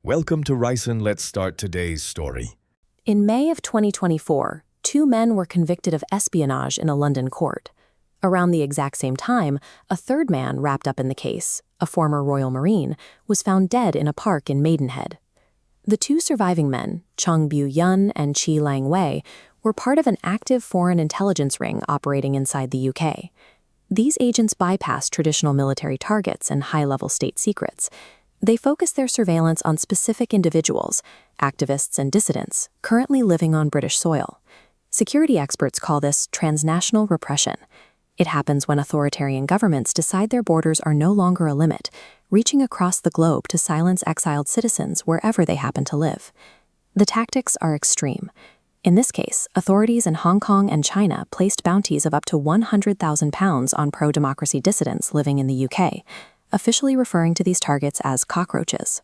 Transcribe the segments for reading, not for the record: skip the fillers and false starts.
Welcome to Ryson. Let's start today's story. In May of 2024, two men were convicted of espionage in a London court. Around the exact same time, a third man wrapped up in the case, a former Royal Marine, was found dead in a park in Maidenhead. The two surviving men, Chung Biu Yuen and Leung Wei, were part of an active foreign intelligence ring operating inside the UK. These agents bypassed traditional military targets and high-level state secrets. They focused their surveillance on specific individuals, activists and dissidents, currently living on British soil. Security experts call this transnational repression. It happens when authoritarian governments decide their borders are no longer a limit, reaching across the globe to silence exiled citizens wherever they happen to live. The tactics are extreme. In this case, authorities in Hong Kong and China placed bounties of up to £100,000 on pro-democracy dissidents living in the UK, officially referring to these targets as cockroaches.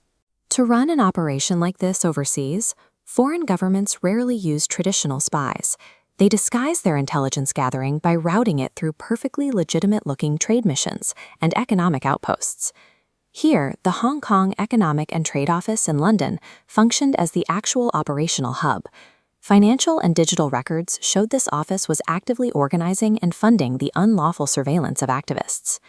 To run an operation like this overseas, foreign governments rarely use traditional spies. They disguise their intelligence gathering by routing it through perfectly legitimate-looking trade missions and economic outposts. Here, the Hong Kong Economic and Trade Office in London functioned as the actual operational hub. Financial and digital records showed this office was actively organizing and funding the unlawful surveillance of activists.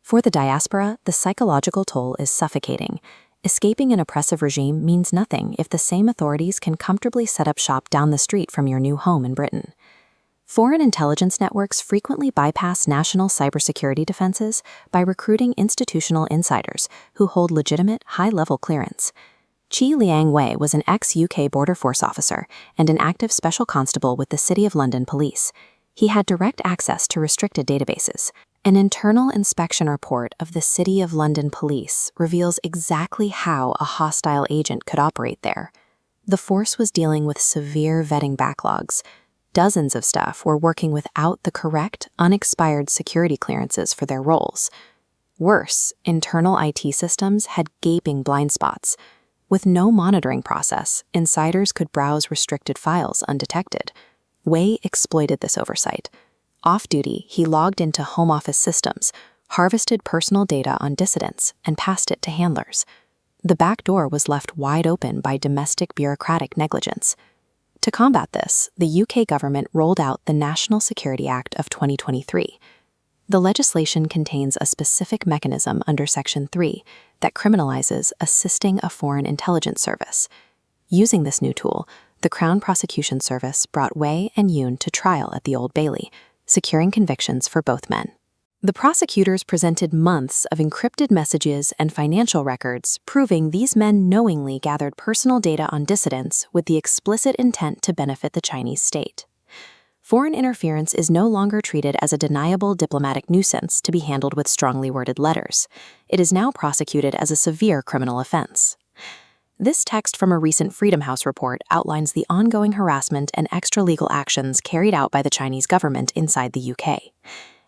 For the diaspora, the psychological toll is suffocating. Escaping an oppressive regime means nothing if the same authorities can comfortably set up shop down the street from your new home in Britain. Foreign intelligence networks frequently bypass national cybersecurity defenses by recruiting institutional insiders who hold legitimate, high-level clearance. Leung Wei was an ex-UK Border Force officer and an active special constable with the City of London Police. He had direct access to restricted databases. An internal inspection report of the City of London Police reveals exactly how a hostile agent could operate there. The force was dealing with severe vetting backlogs. Dozens of staff were working without the correct, unexpired security clearances for their roles. Worse, internal IT systems had gaping blind spots. With no monitoring process, insiders could browse restricted files undetected. Wei exploited this oversight. Off-duty, he logged into Home Office systems, harvested personal data on dissidents, and passed it to handlers. The back door was left wide open by domestic bureaucratic negligence. To combat this, the UK government rolled out the National Security Act of 2023. The legislation contains a specific mechanism under Section 3 that criminalizes assisting a foreign intelligence service. Using this new tool, the Crown Prosecution Service brought Wei and Yuen to trial at the Old Bailey, securing convictions for both men. The prosecutors presented months of encrypted messages and financial records proving these men knowingly gathered personal data on dissidents with the explicit intent to benefit the Chinese state. Foreign interference is no longer treated as a deniable diplomatic nuisance to be handled with strongly worded letters. It is now prosecuted as a severe criminal offense. This text from a recent Freedom House report outlines the ongoing harassment and extra-legal actions carried out by the Chinese government inside the UK.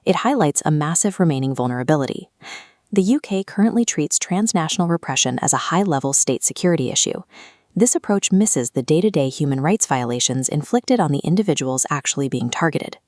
It highlights a massive remaining vulnerability. The UK currently treats transnational repression as a high-level state security issue. This approach misses the day-to-day human rights violations inflicted on the individuals actually being targeted.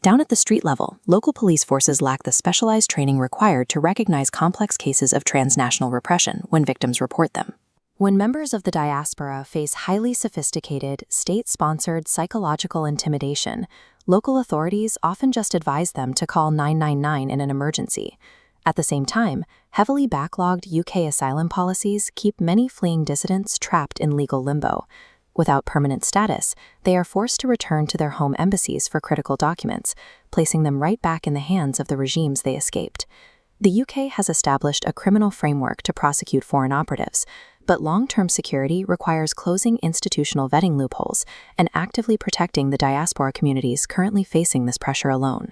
Down at the street level, local police forces lack the specialized training required to recognize complex cases of transnational repression when victims report them. When members of the diaspora face highly sophisticated, state-sponsored psychological intimidation, local authorities often just advise them to call 999 in an emergency. At the same time, heavily backlogged UK asylum policies keep many fleeing dissidents trapped in legal limbo. Without permanent status, they are forced to return to their home embassies for critical documents, placing them right back in the hands of the regimes they escaped. The UK has established a criminal framework to prosecute foreign operatives, but long-term security requires closing institutional vetting loopholes and actively protecting the diaspora communities currently facing this pressure alone.